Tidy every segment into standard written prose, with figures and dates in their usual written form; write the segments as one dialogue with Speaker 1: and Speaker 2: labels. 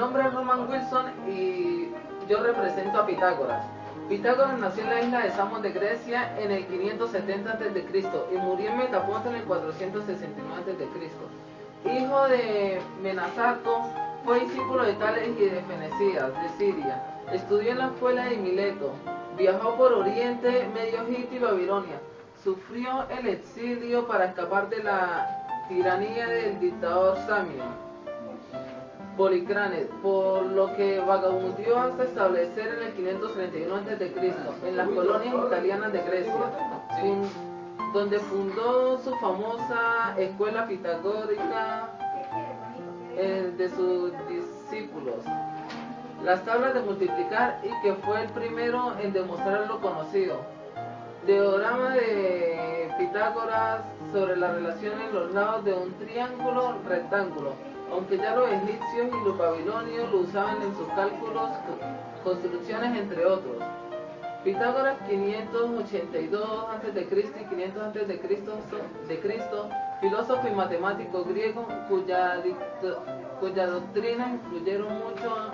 Speaker 1: nombre es Roman Wilson y yo represento a Pitágoras. Pitágoras nació en la isla de Samos de Grecia en el 570 a.C. y murió en Metaponto en el 469 a.C. Hijo de Menasato, fue discípulo de Tales y de Fenecías, de Siria. Estudió en la escuela de Mileto. Viajó por Oriente, Medio Egipto y Babilonia. Sufrió el exilio para escapar de la tiranía del dictador Samio Policranes, por lo que vagabundeó hasta establecer en el 531 a.C. en las colonias italianas de Grecia, donde fundó su famosa escuela pitagórica de sus discípulos, las tablas de multiplicar, y que fue el primero en demostrar lo conocido. Teorema de Pitágoras sobre la relación en los lados de un triángulo rectángulo, aunque ya los egipcios y los babilonios lo usaban en sus cálculos, construcciones, entre otros. Pitágoras 582 a.C. y 500 a.C., filósofo y matemático griego cuya doctrina influyeron mucho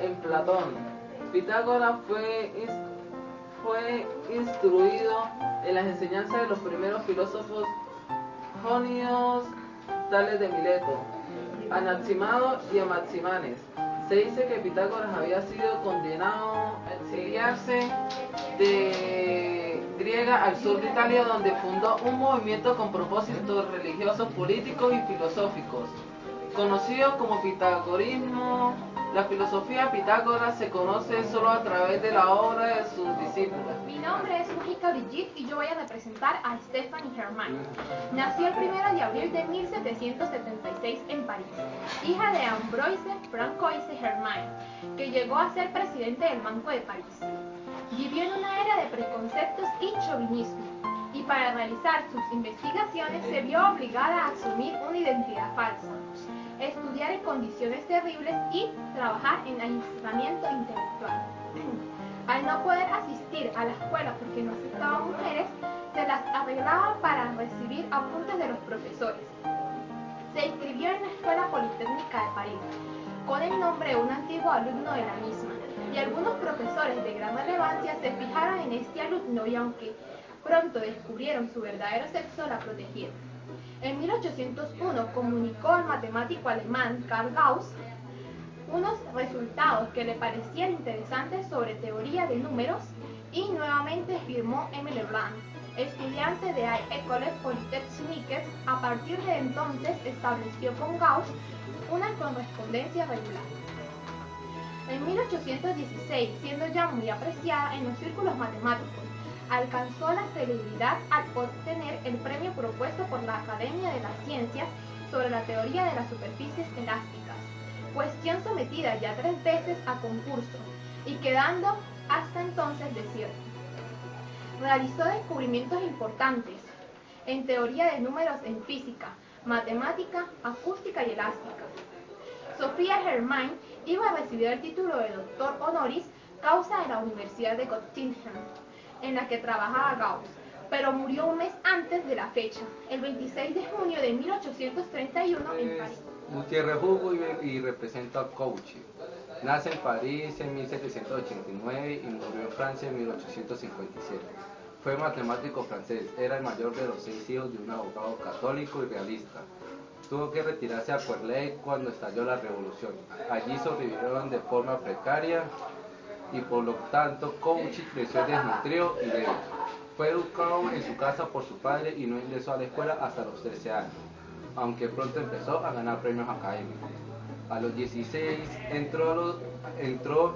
Speaker 1: en Platón. Pitágoras fue instruido en las enseñanzas de los primeros filósofos jonios, tales de Mileto, Anaximandro y Anaximanes. Se dice que Pitágoras había sido condenado a exiliarse de Griega al sur de Italia, donde fundó un movimiento con propósitos religiosos, políticos y filosóficos, conocido como pitagorismo. La filosofía de Pitágoras se conoce solo a través de la obra de sus discípulos.
Speaker 2: Mi nombre es Mágica Brigitte y yo voy a representar a Stéphanie Germain. Nació el 1 de abril de 1776 en París, hija de Ambroise Francoise Germain, que llegó a ser presidente del Banco de París. Vivió en una era de preconceptos y chauvinismo, y para realizar sus investigaciones se vio obligada a asumir una identidad falsa, estudiar en condiciones terribles y trabajar en aislamiento intelectual. Al no poder asistir a la escuela porque no aceptaban mujeres, se las arreglaba para recibir apuntes de los profesores. Se inscribió en la Escuela Politécnica de París, con el nombre de un antiguo alumno de la misma, y algunos profesores de gran relevancia se fijaron en este alumno, y aunque pronto descubrieron su verdadero sexo, la protegieron. En 1801 comunicó al matemático alemán Karl Gauss unos resultados que le parecían interesantes sobre teoría de números, y nuevamente firmó M. Leblanc, estudiante de École Polytechnique. A partir de entonces estableció con Gauss una correspondencia regular. En 1816, siendo ya muy apreciada en los círculos matemáticos, alcanzó la celebridad al obtener el premio propuesto por la Academia de las Ciencias sobre la teoría de las superficies elásticas, cuestión sometida ya 3 veces a concurso y quedando hasta entonces desierta. Realizó descubrimientos importantes en teoría de números en física, matemática, acústica y elástica. Sofía Germain iba a recibir el título de doctor honoris causa de la Universidad de Göttingen, en la que trabajaba Gauss, pero murió un mes antes de la fecha, el 26 de junio de 1831 en París.
Speaker 3: Gutiérrez Hugo y represento a Cauchy. Nace en París en 1789 y murió en Francia en 1857. Fue matemático francés, era el mayor de los 6 hijos de un abogado católico y realista. Tuvo que retirarse a Quarley cuando estalló la revolución. Allí sobrevivieron de forma precaria y por lo tanto Cauchy creció desnutrido y débil. Fue educado en su casa por su padre y no ingresó a la escuela hasta los 13 años, aunque pronto empezó a ganar premios académicos. A los 16 entró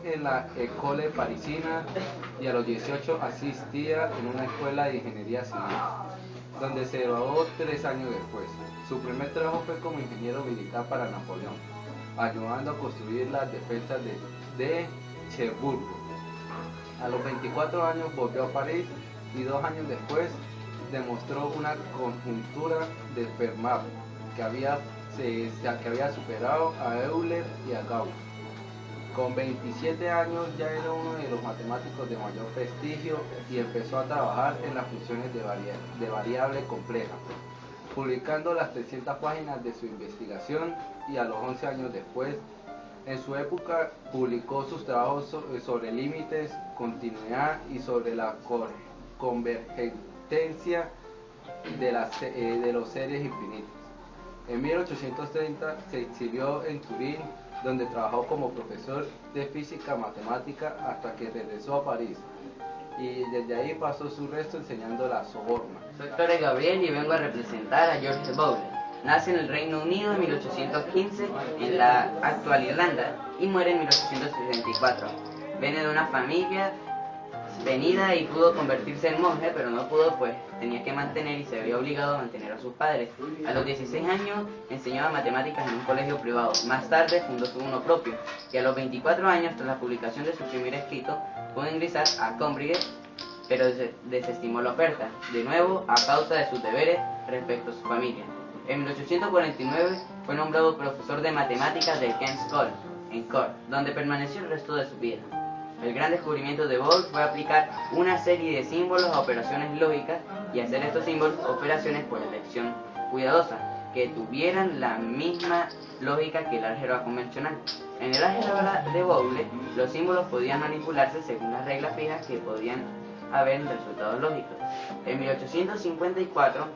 Speaker 3: en la École Parisina y a los 18 asistía en una escuela de ingeniería civil, donde se graduó 3 años después. Su primer trabajo fue como ingeniero militar para Napoleón, ayudando a construir las defensas de Cherburgo. A los 24 años volvió a París y 2 años después demostró una conjuntura de Fermat que había superado a Euler y a Gauss. Con 27 años ya era uno de los matemáticos de mayor prestigio y empezó a trabajar en las funciones de variable compleja, publicando las 300 páginas de su investigación, y a los 11 años después En su época publicó sus trabajos sobre límites, continuidad y sobre la convergencia de los seres infinitos. En 1830 se exilió en Turín, donde trabajó como profesor de física matemática hasta que regresó a París, y desde ahí pasó su resto enseñando la Sorbona.
Speaker 4: Soy Torres Gabriel y vengo a representar a George Bowley. Nace en el Reino Unido en 1815, en la actual Irlanda, y muere en 1864. Viene de una familia venida y pudo convertirse en monje, pero no pudo, pues tenía que mantener y se había obligado a mantener a sus padres. A los 16 años enseñaba matemáticas en un colegio privado. Más tarde fundó uno propio, y a los 24 años, tras la publicación de su primer escrito, pudo ingresar a Cambridge, pero desestimó la oferta, de nuevo a causa de sus deberes respecto a su familia. En 1849 fue nombrado profesor de matemáticas del King's College, en Cork, donde permaneció el resto de su vida. El gran descubrimiento de Bowles fue aplicar una serie de símbolos a operaciones lógicas y hacer estos símbolos operaciones por elección cuidadosa, que tuvieran la misma lógica que el álgebra convencional. En el álgebra de Bowles, los símbolos podían manipularse según las reglas fijas que podían haber en resultados lógicos. En 1854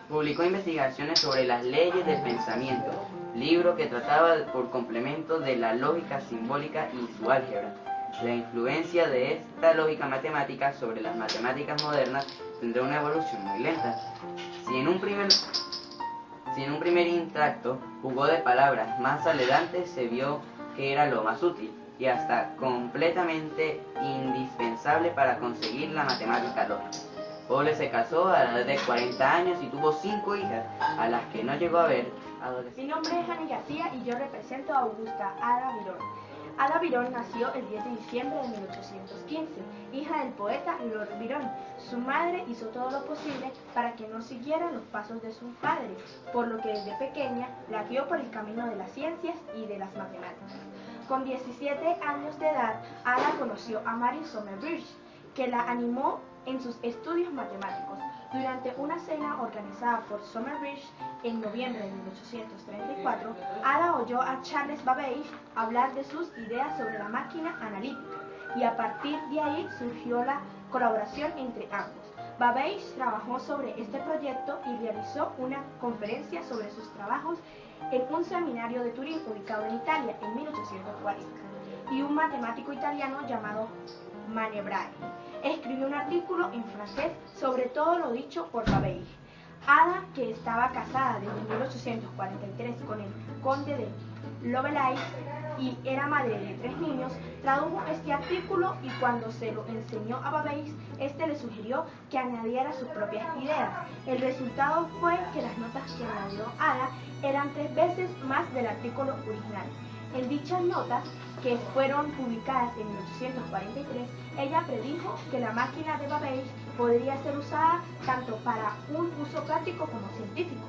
Speaker 4: publicó investigaciones sobre las leyes del pensamiento, libro que trataba por complemento de la lógica simbólica y su álgebra. La influencia de esta lógica matemática sobre las matemáticas modernas tendrá una evolución muy lenta. Si en un primer intacto jugó de palabras, más adelante se vio que era lo más útil y hasta completamente indispensable para conseguir la matemática lógica. Bowles se casó a la edad de 40 años y tuvo 5 hijas, a las que no llegó a ver adolescentes.
Speaker 5: Mi nombre es Annie García y yo represento a Augusta Ada Birón. Ada Birón nació el 10 de diciembre de 1815, hija del poeta Lord Byron. Su madre hizo todo lo posible para que no siguiera los pasos de su padre, por lo que desde pequeña la guió por el camino de las ciencias y de las matemáticas. Con 17 años de edad, Ada conoció a Mary Somerbridge, que la animó en sus estudios matemáticos. Durante una cena organizada por Somerbridge en noviembre de 1834, Ada oyó a Charles Babbage hablar de sus ideas sobre la máquina analítica, y a partir de ahí surgió la colaboración entre ambos. Babbage trabajó sobre este proyecto y realizó una conferencia sobre sus trabajos en un seminario de Turín ubicado en Italia en 1840, y un matemático italiano llamado Manebrae escribió un artículo en francés sobre todo lo dicho por Babbage. Ada, que estaba casada desde 1843 con el conde de Lovelace y era madre de 3 niños, tradujo este artículo, y cuando se lo enseñó a Babbage, este le sugirió que añadiera sus propias ideas. El resultado fue que las notas que añadió Ada eran 3 veces más del artículo original. En dichas notas, que fueron publicadas en 1843, ella predijo que la máquina de Babbage podría ser usada tanto para un uso práctico como científico.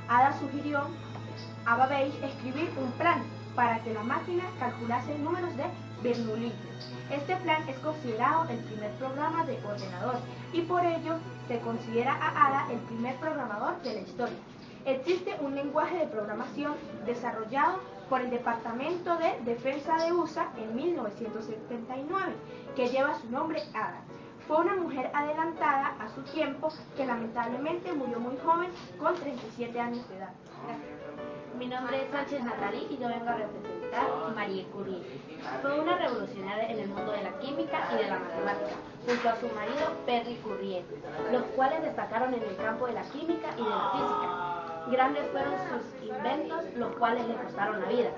Speaker 5: Ada sugirió a Babbage escribir un plan para que la máquina calculase números de Bernoulli. Este plan es considerado el primer programa de ordenador y por ello se considera a Ada el primer programador de la historia. Existe un lenguaje de programación desarrollado por el Departamento de Defensa de USA en 1979, que lleva su nombre Ada. Fue una mujer adelantada a su tiempo que lamentablemente murió muy joven, con 37 años de edad. Gracias.
Speaker 6: Mi nombre es Sánchez Natalí y yo vengo a representar a Marie Curie. Fue una revolucionaria en el mundo de la química y de la matemática, junto a su marido Pierre Curie, los cuales destacaron en el campo de la química y de la física. Grandes fueron sus inventos, los cuales le costaron la vida.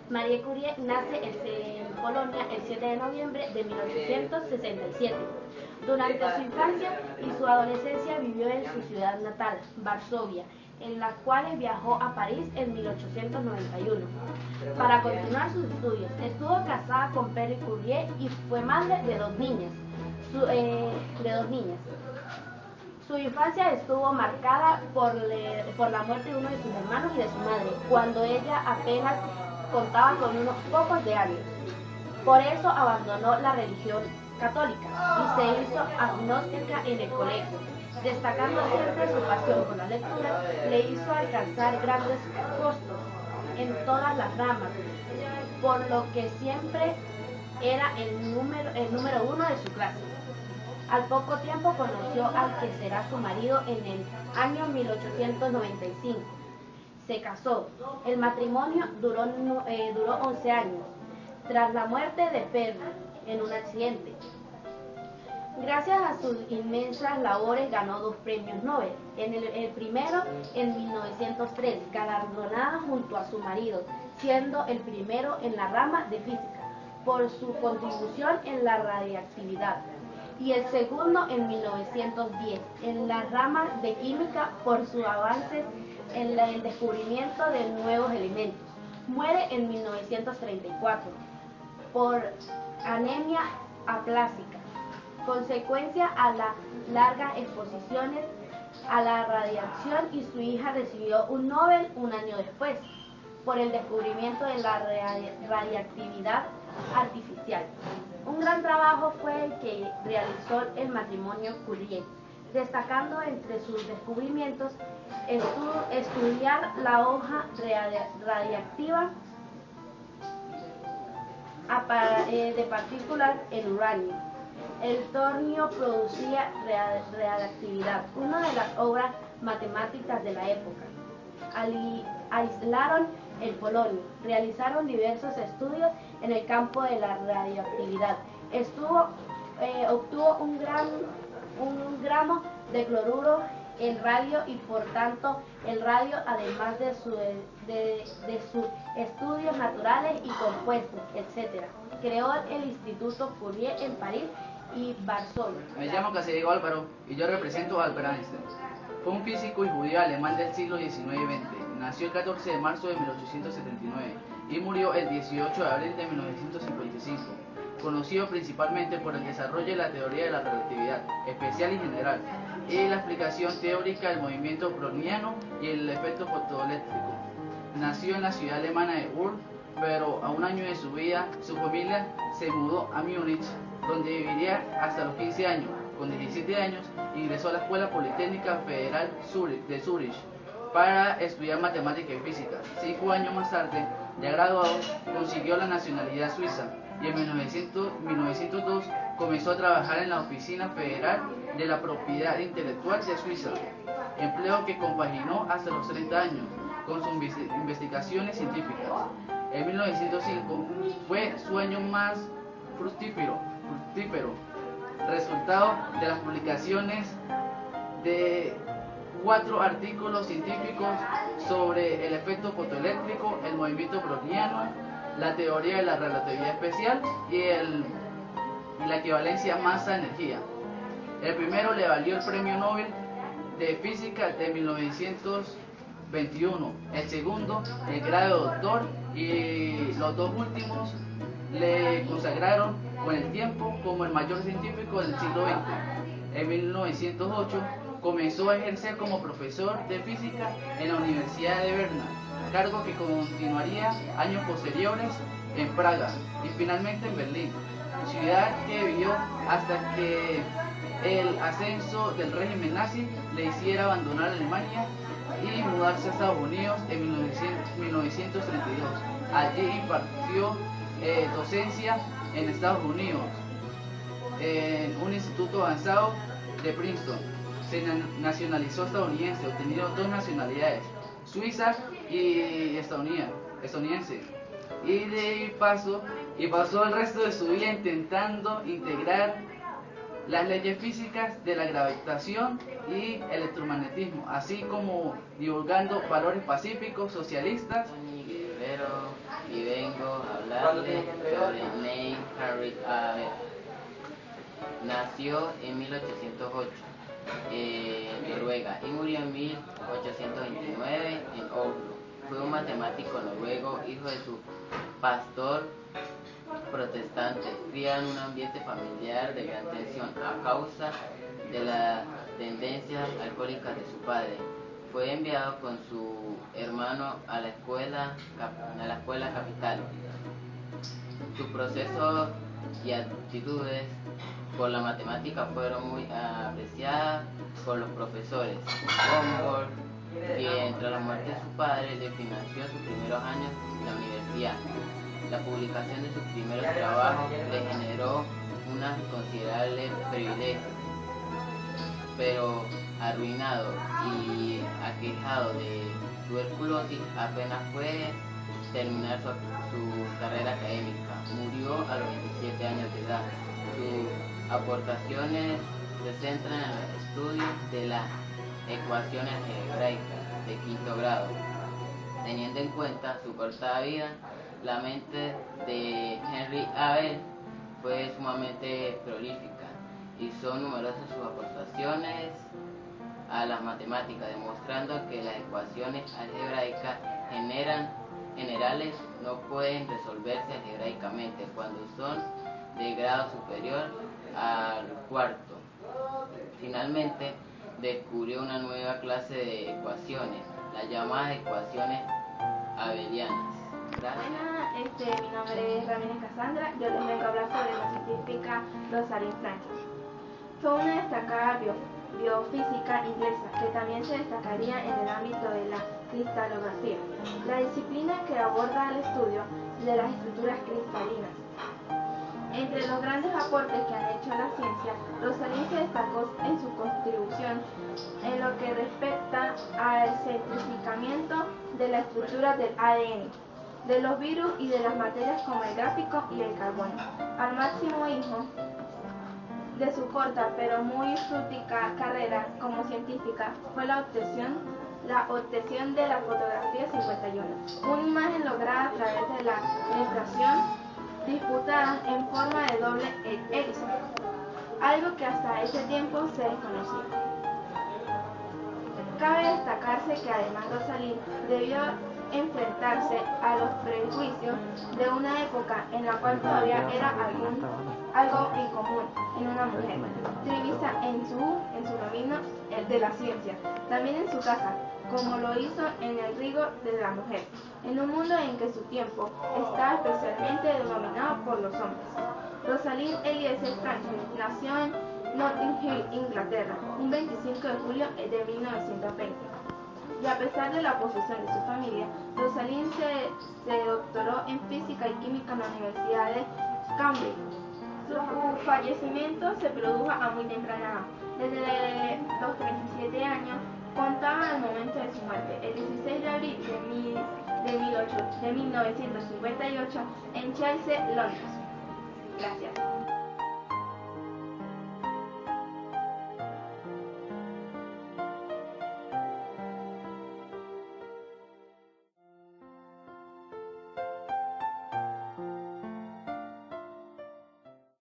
Speaker 6: Marie Curie nace en Polonia el 7 de noviembre de 1867. Durante su infancia y su adolescencia vivió en su ciudad natal, Varsovia, en la cual viajó a París en 1891 para continuar sus estudios. Estuvo casada con Pierre Curie y fue madre de 2 niñas. Su infancia estuvo marcada por la muerte de uno de sus hermanos y de su madre, cuando ella apenas contaba con unos pocos de años. Por eso abandonó la religión católica y se hizo agnóstica en el colegio. Destacando siempre su pasión por la lectura, le hizo alcanzar grandes puestos en todas las ramas por lo que siempre era el número uno de su clase. Al poco tiempo conoció al que será su marido en el año 1895. Se casó. El matrimonio duró 11 años, tras la muerte de Perry en un accidente. Gracias a sus inmensas labores ganó 2 premios Nobel. El primero en 1903, galardonada junto a su marido, siendo el primero en la rama de física por su contribución en la radiactividad, y el segundo en 1910 en la rama de química por sus avances en el descubrimiento de nuevos elementos. Muere en 1934 por anemia aplásica, consecuencia a las largas exposiciones a la radiación, y su hija recibió un Nobel un año después por el descubrimiento de la radiactividad artificial. Un gran trabajo fue el que realizó el matrimonio Curie, destacando entre sus descubrimientos estudiar la hoja radiactiva de partículas en uranio. El tornio producía radiactividad, una de las obras matemáticas de la época. Aislaron el polonio, realizaron diversos estudios en el campo de la radioactividad. Obtuvo un gramo de cloruro en radio, y por tanto el radio, además de sus estudios naturales y compuestos, etc. Creó el Instituto Curie en París y Varsovia.
Speaker 7: Me llamo Caserigo Álvaro y yo represento a Albert Einstein. Fue un físico y judío alemán del siglo XIX y XX. Nació el 14 de marzo de 1879 y murió el 18 de abril de 1955. Conocido principalmente por el desarrollo de la teoría de la relatividad, especial y general, y la explicación teórica del movimiento browniano y el efecto fotoeléctrico. Nació en la ciudad alemana de Ulm, pero a un año de su vida, su familia se mudó a Múnich, donde viviría hasta los 15 años. Con 17 años, ingresó a la Escuela Politécnica Federal de Zúrich para estudiar matemática y física. 5 años más tarde, ya graduado, consiguió la nacionalidad suiza y en 1902 comenzó a trabajar en la Oficina Federal de la Propiedad Intelectual de Suiza, empleo que compaginó hasta los 30 años con sus investigaciones científicas. En 1905 fue su año más fructífero, resultado de las publicaciones de 4 artículos científicos sobre el efecto fotoeléctrico, el movimiento browniano, la teoría de la relatividad especial y la equivalencia masa-energía. El primero le valió el premio Nobel de Física de 1921, el segundo el grado de doctor, y los 2 últimos le consagraron con el tiempo como el mayor científico del siglo XX. En 1908 comenzó a ejercer como profesor de física en la Universidad de Berna, cargo que continuaría años posteriores en Praga y finalmente en Berlín, ciudad que vivió hasta que el ascenso del régimen nazi le hiciera abandonar Alemania y mudarse a Estados Unidos en 1932. Allí impartió docencia en Estados Unidos en un instituto avanzado de Princeton. Se nacionalizó estadounidense, obteniendo 2 nacionalidades, suiza y estadounidense, y pasó el resto de su vida intentando integrar las leyes físicas de la gravitación y electromagnetismo, así como divulgando valores pacíficos socialistas.
Speaker 4: Y vengo a hablarles sobre Neil Henrik Abel. Nació en 1808 en Noruega y murió en 1829 en Oslo. Fue un matemático noruego, hijo de su pastor protestante, criado en un ambiente familiar de gran tensión a causa de las tendencias alcohólicas de su padre. Fue enviado con su hermano a la escuela capital. Su proceso y actitudes por la matemática fueron muy apreciadas por los profesores. Humboldt, que tras la muerte de su padre le financió sus primeros años en la universidad. La publicación de sus primeros trabajos le generó unos considerables privilegios, pero arruinado y aquejado de tuberculosis apenas puede terminar su carrera académica. Murió a los 27 años de edad. Sus aportaciones se centran en el estudio de las ecuaciones algebraicas de quinto grado. Teniendo en cuenta su corta vida, la mente de Henry Abel fue sumamente prolífica y son numerosas sus aportaciones a las matemáticas, demostrando que las ecuaciones algebraicas generales no pueden resolverse algebraicamente cuando son de grado superior al cuarto. Finalmente, descubrió una nueva clase de ecuaciones, las llamadas ecuaciones abelianas. Gracias.
Speaker 5: Bueno, mi nombre es Ramírez Cassandra. Yo les vengo a hablar sobre la científica Rosalind Franklin. Fue una destacada biofísica inglesa que también se destacaría en el ámbito de la cristalografía, la disciplina que aborda el estudio de las estructuras cristalinas. Entre los grandes aportes que han hecho a la ciencia, Rosalind se destacó en su contribución en lo que respecta al centrificamiento de la estructura del ADN, de los virus y de las materias como el gráfico y el carbono. Al máximo hijo de su corta pero muy fructífera carrera como científica fue la obtención de la fotografía 51, una imagen lograda a través de la refracción disputada en forma de doble hélice, algo que hasta ese tiempo se desconocía. Cabe destacarse que además Rosalind debió enfrentarse a los prejuicios de una época en la cual todavía era algo incomún en una mujer, trivisa en su camino de la ciencia, también en su casa, como lo hizo en el rigor de la mujer, en un mundo en que su tiempo está especialmente dominado por los hombres. Rosalind Eliezer Franklin nació en Notting Hill, Inglaterra, un 25 de julio de 1920. Y a pesar de la oposición de su familia, Rosalind se doctoró en física y química en la Universidad de Cambridge. Su fallecimiento se produjo a muy temprana edad. Desde los 37 años contaba al momento de su muerte, el 16 de abril de 1958, en Chelsea, Londres. Gracias.